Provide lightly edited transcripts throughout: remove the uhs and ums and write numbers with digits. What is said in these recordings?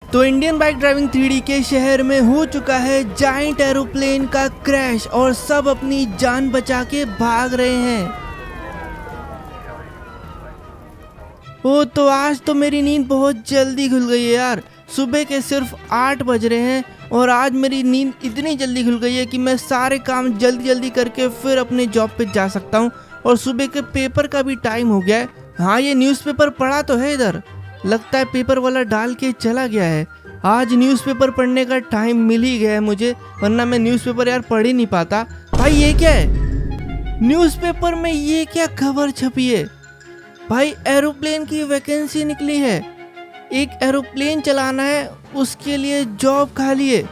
तो Indian bike driving 3D के शहर में हो चुका है जायंट एरोप्लेन का क्रैश और सब अपनी जान बचा के भाग रहे हैं। ओ तो आज तो मेरी नींद बहुत जल्दी खुल गई है यार। सुबह के सिर्फ 8 बज रहे हैं और आज मेरी नींद इतनी जल्दी खुल गई है कि मैं सारे काम जल्दी जल्दी करके फिर अपने जॉब पे जा सकता हूँ। और सुबह के पेपर का भी टाइम हो गया है। हाँ, ये न्यूज़पेपर पढ़ा तो है इधर, लगता है पेपर वाला डाल के चला गया है। आज न्यूज़पेपर पढ़ने का टाइम मिल ही गया है मुझे, वरना मैं न्यूज़पेपर यार पढ़ ही नहीं पाता। भाई ये क्या है, न्यूज़पेपर में ये क्या खबर छपी है? भाई एरोप्लेन की वैकेंसी निकली है, एक एरोप्लेन चलाना है, उसके लिए जॉब खाली है।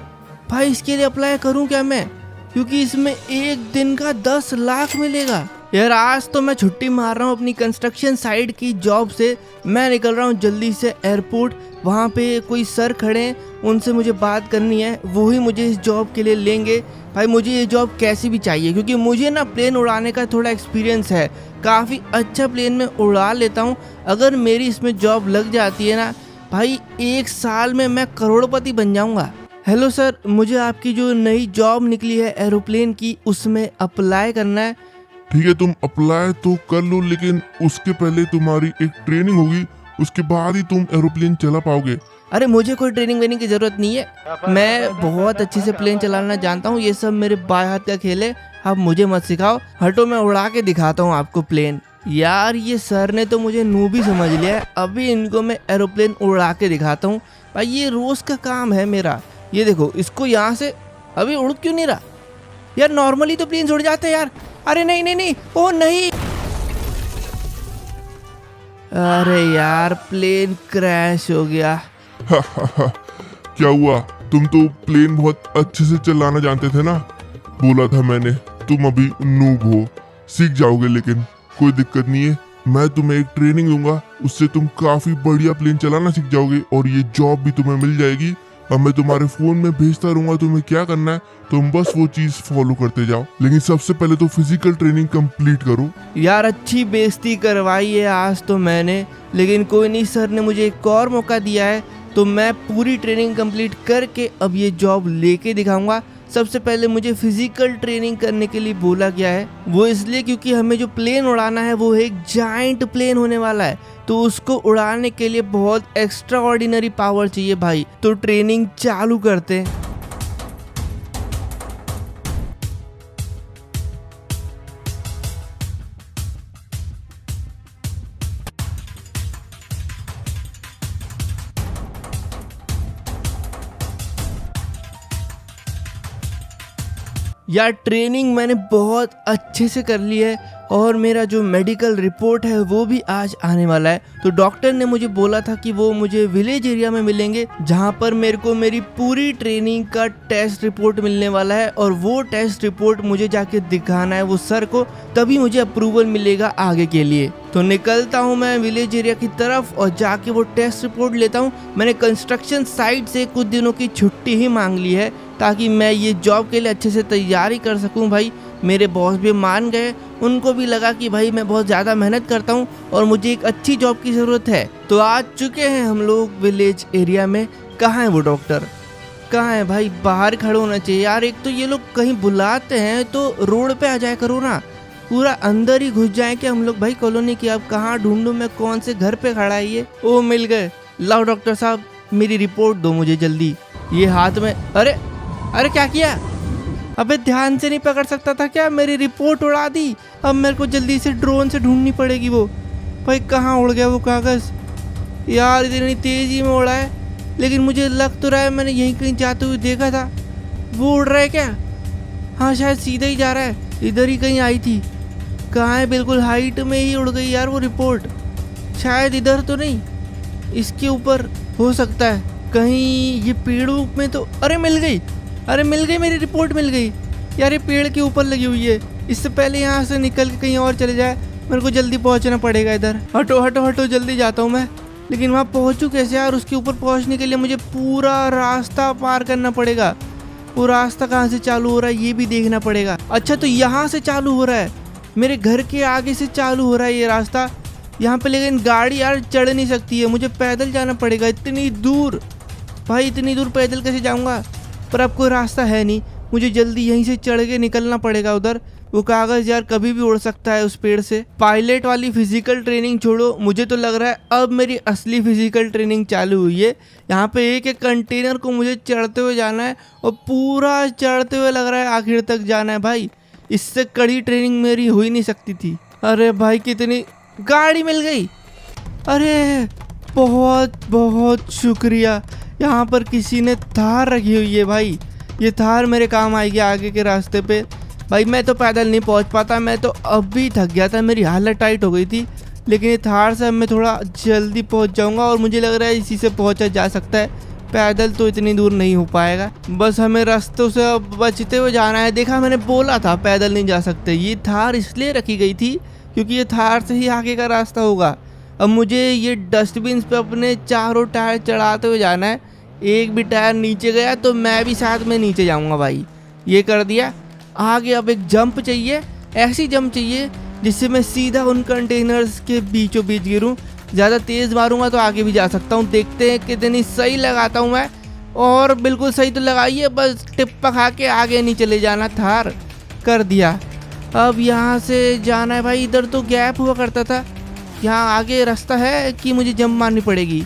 भाई इसके लिए अप्लाई करूं क्या मैं, क्योंकि इसमें एक दिन का 10 लाख मिलेगा। यार आज तो मैं छुट्टी मार रहा हूँ अपनी कंस्ट्रक्शन साइट की जॉब से। मैं निकल रहा हूँ जल्दी से एयरपोर्ट। वहाँ पे कोई सर खड़े हैं, उनसे मुझे बात करनी है, वो ही मुझे इस जॉब के लिए लेंगे। भाई मुझे ये जॉब कैसी भी चाहिए, क्योंकि मुझे ना प्लेन उड़ाने का थोड़ा एक्सपीरियंस है, काफ़ी अच्छा प्लेन में उड़ा लेता हूँ। अगर मेरी इसमें जॉब लग जाती है ना भाई, 1 साल में मैं करोड़पति बन जाऊँगा। हेलो सर, मुझे आपकी जो नई जॉब निकली है एरोप्लेन की, उसमें अप्लाई करना है। ठीक है, तुम अप्लाई तो कर लो, लेकिन उसके पहले तुम्हारी एक ट्रेनिंग होगी, उसके बाद ही तुम एरोप्लेन चला पाओगे। अरे मुझे कोई ट्रेनिंग वेनिंग की जरूरत नहीं है, मैं बहुत अच्छे से प्लेन चलाना जानता हूँ। ये सब मेरे बाएं हाथ का खेल है, आप मुझे मत सिखाओ। हटो, मैं उड़ा के दिखाता हूँ आपको प्लेन। यार ये सर ने तो मुझे नूबी समझ लिया है, अभी इनको मैं एरोप्लेन उड़ा के दिखाता हूँ। भाई ये रोज का काम है मेरा। ये देखो, इसको यहाँ से अभी उड़ क्यों नहीं रहा यार? नॉर्मली तो प्लेन उड़ जाते हैं यार। अरे नहीं नहीं नहीं, ओ नहीं, अरे यार प्लेन क्रैश हो गया। क्या हुआ? तुम तो प्लेन बहुत अच्छे से चलाना जानते थे ना, बोला था मैंने। तुम अभी नूब हो, सीख जाओगे, लेकिन कोई दिक्कत नहीं है। मैं तुम्हें एक ट्रेनिंग दूंगा, उससे तुम काफी बढ़िया प्लेन चलाना सीख जाओगे और ये जॉब भी तुम्हें मिल जाएगी। अब मैं तुम्हारे फोन में भेजता रहूंगा, तुम्हें क्या करना है तुम बस वो चीज फॉलो करते जाओ। लेकिन सबसे पहले तो फिजिकल ट्रेनिंग कंप्लीट करो। यार अच्छी बेइज्जती करवाई है आज तो मैंने, लेकिन कोई नहीं, सर ने मुझे एक और मौका दिया है, तो मैं पूरी ट्रेनिंग कंप्लीट करके अब ये जॉब लेके दिखाऊंगा। सबसे पहले मुझे फिजिकल ट्रेनिंग करने के लिए बोला गया है, वो इसलिए क्योंकि हमें जो प्लेन उड़ाना है वो एक जायंट प्लेन होने वाला है, तो उसको उड़ाने के लिए बहुत एक्स्ट्रा ऑर्डिनरी पावर चाहिए भाई। तो ट्रेनिंग चालू करते हैं। यार ट्रेनिंग मैंने बहुत अच्छे से कर ली है और मेरा जो मेडिकल रिपोर्ट है वो भी आज आने वाला है। तो डॉक्टर ने मुझे बोला था कि वो मुझे विलेज एरिया में मिलेंगे, जहाँ पर मेरे को मेरी पूरी ट्रेनिंग का टेस्ट रिपोर्ट मिलने वाला है और वो टेस्ट रिपोर्ट मुझे जाके दिखाना है वो सर को, तभी मुझे अप्रूवल मिलेगा आगे के लिए। तो निकलता हूँ मैं विलेज एरिया की तरफ और जाके वो टेस्ट रिपोर्ट लेता हूँ। मैंने कंस्ट्रक्शन साइट से कुछ दिनों की छुट्टी ही मांग ली है ताकि मैं ये जॉब के लिए अच्छे से तैयारी कर सकूं। भाई मेरे बॉस भी मान गए, उनको भी लगा कि भाई मैं बहुत ज़्यादा मेहनत करता हूं और मुझे एक अच्छी जॉब की ज़रूरत है। तो आ चुके हैं हम लोग विलेज एरिया में। कहाँ है वो डॉक्टर, कहाँ है भाई? बाहर खड़े होना चाहिए यार। एक तो ये लोग कहीं बुलाते हैं तो रोड पे आ जाया करो ना, पूरा अंदर ही घुस जाए क्या हम लोग भाई कॉलोनी की? अब कहाँ ढूंढूं मैं, कौन से घर पे खड़ा है ये? ओ मिल गए। लाओ डॉक्टर साहब मेरी रिपोर्ट दो मुझे जल्दी। ये हाथ में, अरे अरे क्या किया? अबे ध्यान से नहीं पकड़ सकता था क्या? मेरी रिपोर्ट उड़ा दी। अब मेरे को जल्दी से ड्रोन से ढूंढनी पड़ेगी वो। भाई कहाँ उड़ गया वो कागज़ यार? इतनी तेज़ी में उड़ा है, लेकिन मुझे लग तो रहा है मैंने यहीं कहीं जाते हुए देखा था। वो उड़ रहा है क्या? हाँ शायद सीधा ही जा रहा है, इधर ही कहीं आई थी। कहाँ है? बिल्कुल हाइट में ही उड़ गई यार वो रिपोर्ट। शायद इधर तो नहीं, इसके ऊपर हो सकता है कहीं, ये पेड़ों में तो। अरे मिल गई, अरे मिल गई, मेरी रिपोर्ट मिल गई यार। ये पेड़ के ऊपर लगी हुई है, इससे पहले यहाँ से निकल के कहीं और चले जाए। मेरे को जल्दी पहुँचना पड़ेगा इधर। हटो हटो हटो, जल्दी जाता हूँ मैं। लेकिन वहाँ पहुँचूँ कैसे यार? उसके ऊपर पहुँचने के लिए मुझे पूरा रास्ता पार करना पड़ेगा। वो रास्ता कहाँ से चालू हो रहा है ये भी देखना पड़ेगा। अच्छा तो यहाँ से चालू हो रहा है, मेरे घर के आगे से चालू हो रहा है ये रास्ता यहाँ पे। लेकिन गाड़ी यार चढ़ नहीं सकती है, मुझे पैदल जाना पड़ेगा इतनी दूर। भाई इतनी दूर पैदल कैसे जाऊंगा? पर अब कोई रास्ता है नहीं, मुझे जल्दी यहीं से चढ़ के निकलना पड़ेगा उधर। वो कागज यार कभी भी उड़ सकता है उस पेड़ से। पायलट वाली फिजिकल ट्रेनिंग छोड़ो, मुझे तो लग रहा है अब मेरी असली फिजिकल ट्रेनिंग चालू हुई है। यहाँ पे एक एक कंटेनर को मुझे चढ़ते हुए जाना है और पूरा चढ़ते हुए लग रहा है आखिर तक जाना है भाई। इससे कड़ी ट्रेनिंग मेरी हो ही नहीं सकती थी। अरे भाई कितनी गाड़ी मिल गई, अरे बहुत बहुत शुक्रिया। यहाँ पर किसी ने थार रखी हुई है भाई, ये थार मेरे काम आएगी आगे के रास्ते पे। भाई मैं तो पैदल नहीं पहुँच पाता, मैं तो अभी थक गया था, मेरी हालत टाइट हो गई थी। लेकिन ये थार से मैं थोड़ा जल्दी पहुँच जाऊँगा और मुझे लग रहा है इसी से पहुँचा जा सकता है। पैदल तो इतनी दूर नहीं हो पाएगा, बस हमें रास्तों से अब बचते हुए जाना है। देखा मैंने बोला था पैदल नहीं जा सकते। ये थार इसलिए रखी गई थी क्योंकि ये थार से ही आगे का रास्ता होगा। अब मुझे ये डस्टबिन पे अपने चारों टायर चढ़ाते हुए जाना है। एक भी टायर नीचे गया तो मैं भी साथ में नीचे जाऊंगा भाई। ये कर दिया। आगे अब एक जंप चाहिए, ऐसी जंप चाहिए जिससे मैं सीधा उन कंटेनर्स के बीचों बीच गिरूं। ज़्यादा तेज़ मारूंगा तो आगे भी जा सकता हूं। देखते हैं कितनी सही लगाता हूं मैं। और बिल्कुल सही तो लगाइए, बस टिप्पा खा के आगे नहीं चले जाना। थार कर दिया। अब यहाँ से जाना है भाई। इधर तो गैप हुआ करता था, यहाँ आगे रास्ता है कि मुझे जंप मारनी पड़ेगी?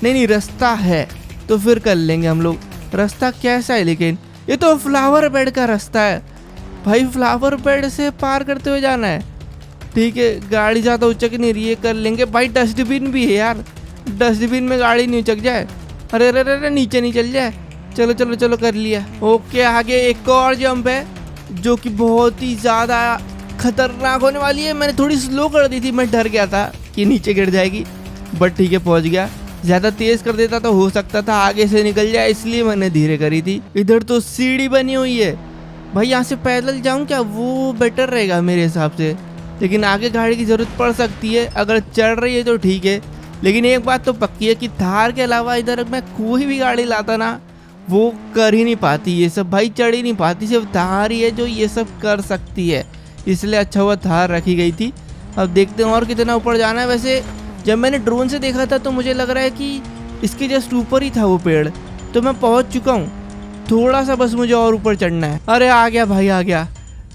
नहीं रास्ता है तो फिर कर लेंगे हम लोग। रास्ता कैसा है लेकिन? ये तो फ्लावर बेड का रास्ता है भाई, फ्लावर बेड से पार करते हुए जाना है। ठीक है, गाड़ी ज़्यादा उचक नहीं रही है, कर लेंगे भाई। डस्टबिन भी है यार, डस्टबिन में गाड़ी नहीं उचक जाए। अरे अरे अरे नीचे नहीं चल जाए। चलो चलो चलो कर लिया। ओके, आगे एक और जंप है जो कि बहुत ही ज़्यादा खतरनाक होने वाली है। मैंने थोड़ी स्लो कर दी थी, मैं डर गया था कि नीचे गिर जाएगी, बट ठीक है पहुंच गया। ज़्यादा तेज़ कर देता तो हो सकता था आगे से निकल जाए, इसलिए मैंने धीरे करी थी। इधर तो सीढ़ी बनी हुई है भाई, यहाँ से पैदल जाऊँ क्या? वो बेटर रहेगा मेरे हिसाब से, लेकिन आगे गाड़ी की ज़रूरत पड़ सकती है। अगर चढ़ रही है तो ठीक है, लेकिन एक बात तो पक्की है कि थार के अलावा इधर मैं कोई भी गाड़ी लाता ना, वो कर ही नहीं पाती ये सब भाई, चढ़ ही नहीं पाती। सिर्फ थार ही है जो ये सब कर सकती है, इसलिए अच्छा हुआ थार रखी गई थी। अब देखते हैं और कितना ऊपर जाना है। वैसे जब मैंने ड्रोन से देखा था तो मुझे लग रहा है कि इसके जस्ट ऊपर ही था वो पेड़, तो मैं पहुंच चुका हूँ। थोड़ा सा बस मुझे और ऊपर चढ़ना है। अरे आ गया भाई आ गया।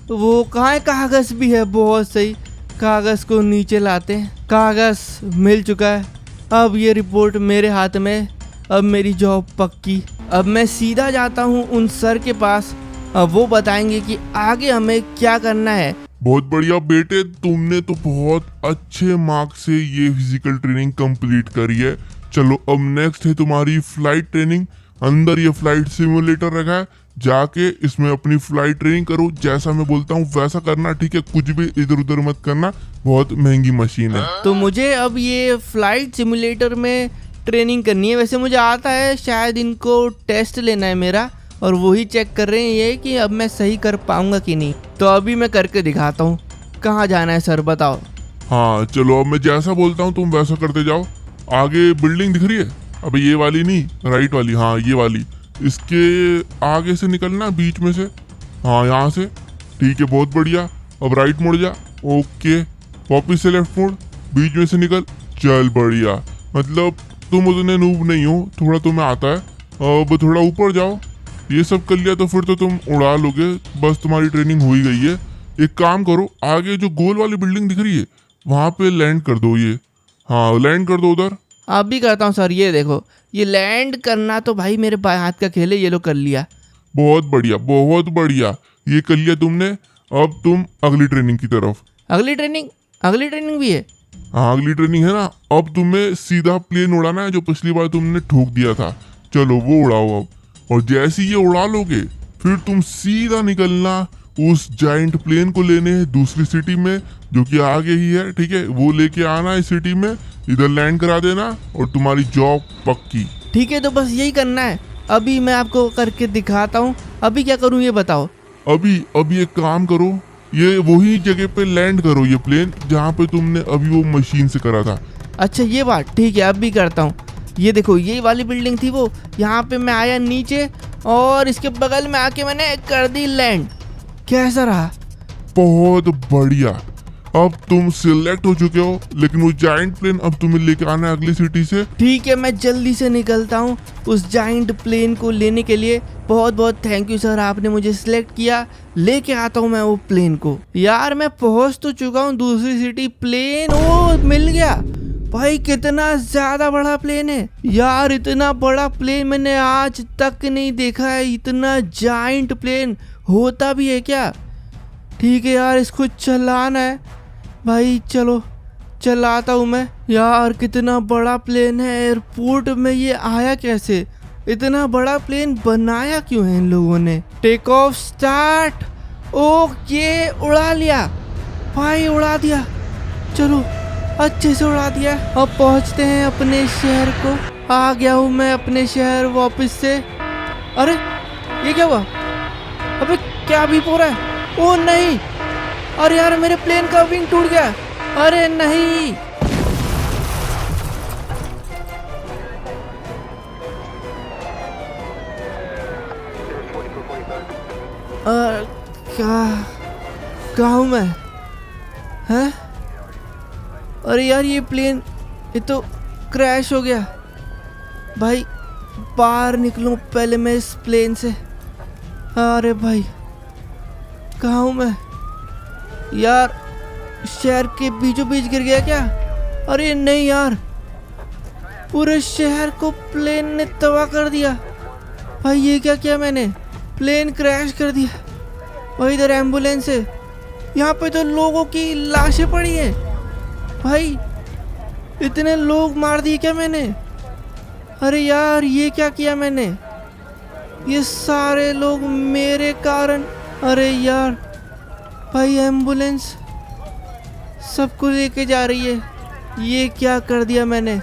वो कहाँ है? कागज़ भी है, बहुत सही। कागज़ को नीचे लाते हैं। कागज़ मिल चुका है। अब ये रिपोर्ट मेरे हाथ में, अब मेरी जॉब पक्की। अब मैं सीधा जाता हूँ उन सर के पास, अब वो बताएंगे कि आगे हमें क्या करना है। बहुत बढ़िया बेटे, तुमने तो बहुत अच्छे मार्क्स से ये फिजिकल ट्रेनिंग कंप्लीट करी है। चलो अब नेक्स्ट है तुम्हारी फ्लाइट ट्रेनिंग। अंदर ये फ्लाइट सिमुलेटर रखा है, जाके इसमें अपनी फ्लाइट ट्रेनिंग करो। जैसा मैं बोलता हूँ वैसा करना, ठीक है? कुछ भी इधर उधर मत करना, बहुत महंगी मशीन है। तो मुझे अब ये फ्लाइट सिमुलेटर में ट्रेनिंग करनी है। वैसे मुझे आता है, शायद इनको टेस्ट लेना है मेरा, और वही चेक कर रहे हैं ये कि अब मैं सही कर पाऊंगा कि नहीं। तो अभी मैं करके दिखाता हूँ। कहाँ जाना है सर बताओ? हाँ चलो, अब मैं जैसा बोलता हूँ तुम वैसा करते जाओ। आगे बिल्डिंग दिख रही है? अबे ये वाली नहीं, राइट वाली, हाँ ये वाली। इसके आगे से निकलना, बीच में से। हाँ यहाँ से, ठीक है बहुत बढ़िया। अब राइट मुड़ जा। ओके, वापिस से लेफ्ट मुड़, बीच में से निकल। चल बढ़िया, मतलब तुम उतने नूब नहीं हो, थोड़ा तुम्हें आता है। अब थोड़ा ऊपर जाओ। ये सब कर लिया तो फिर तो तुम उड़ा लोगे, बस तुम्हारी ट्रेनिंग हो ही गई है। एक काम करो, आगे जो गोल वाली बिल्डिंग दिख रही है वहाँ पे लैंड कर दो। ये हाँ लैंड कर दो उधर। अभी करता हूँ सर। ये देखो, ये लैंड करना तो भाई मेरे बाएं हाथ का खेल है। ये लो कर लिया। बहुत बढ़िया बहुत बढ़िया, ये कर लिया तुमने। अब तुम अगली ट्रेनिंग की तरफ। अगली ट्रेनिंग भी है? हाँ अगली ट्रेनिंग है ना। अब तुम्हें सीधा प्लेन उड़ाना है, जो पिछली बार तुमने ठोक दिया था। चलो वो उड़ाओ अब। और जैसे ये उड़ा लोगे फिर तुम सीधा निकलना उस जाइंट प्लेन को लेने दूसरी सिटी में, जो कि आगे ही है, ठीक है? वो लेके आना इस सिटी में, इधर लैंड करा देना और तुम्हारी जॉब पक्की। ठीक है, तो बस यही करना है। अभी मैं आपको करके दिखाता हूँ। अभी क्या करूँ ये बताओ? अभी एक काम करो, ये वही जगह पे लैंड करो, ये प्लेन जहाँ पे तुमने अभी वो मशीन से करा था। अच्छा ये बात, ठीक है अभी करता हूँ। ये देखो, ये वाली बिल्डिंग थी वो, यहाँ पे मैं आया नीचे और इसके बगल में आके मैंने कर दी लैंड। कैसा रहा? बहुत बढ़िया। अब तुम सिलेक्ट हो चुके हो, लेकिन वो जायंट प्लेन अब तुम्हें लेके आना है अगली सिटी से। ठीक है, मैं जल्दी से निकलता हूँ उस जाइंट प्लेन को लेने के लिए। बहुत बहुत थैंक यू सर, आपने मुझे सिलेक्ट किया। लेके आता हूँ मैं वो प्लेन को। यार मैं पहुँच तो चुका हूँ दूसरी सिटी। प्लेन ओ मिल गया भाई। कितना ज्यादा बड़ा प्लेन है यार, इतना बड़ा प्लेन मैंने आज तक नहीं देखा है। इतना जाइंट प्लेन होता भी है क्या? ठीक है यार, इसको चलाना है भाई। चलो चलाता हूँ मैं। यार कितना बड़ा प्लेन है। एयरपोर्ट में ये आया कैसे? इतना बड़ा प्लेन बनाया क्यों है इन लोगों ने? Take off start. ओके, उड़ा लिया भाई, उड़ा दिया। चलो अच्छे से उड़ा दिया। अब पहुंचते हैं अपने शहर को। आ गया हूँ मैं अपने शहर वापस से। अरे ये क्या हुआ? अबे क्या भी हो रहा है? ओ नहीं, अरे यार मेरे प्लेन का विंग टूट गया। अरे नहीं, क्या हूँ मैं? हैं? अरे यार ये प्लेन, ये तो क्रैश हो गया भाई। बाहर निकलूं पहले मैं इस प्लेन से। अरे भाई कहाँ हूँ मैं? यार शहर के बीचों बीच गिर गया क्या? अरे नहीं यार, पूरे शहर को प्लेन ने तबाह कर दिया भाई। ये क्या किया मैंने? प्लेन क्रैश कर दिया भाई। इधर एम्बुलेंस है, यहाँ पे तो लोगों की लाशें पड़ी है भाई। इतने लोग मार दिए क्या मैंने? अरे यार ये क्या किया मैंने? ये सारे लोग मेरे कारण। अरे यार भाई एम्बुलेंस सबको लेके जा रही है। ये क्या कर दिया मैंने?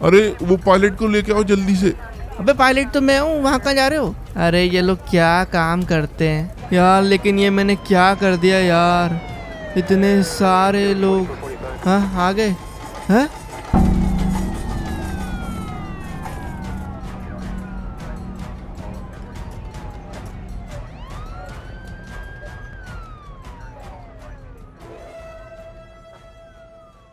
अरे वो पायलट को लेके आओ जल्दी से। अबे पायलट तो मैं हूँ, वहाँ कहाँ जा रहे हो? अरे ये लोग क्या काम करते हैं यार। लेकिन ये मैंने क्या कर दिया यार? इतने सारे लोग हाँ आ गए हैं।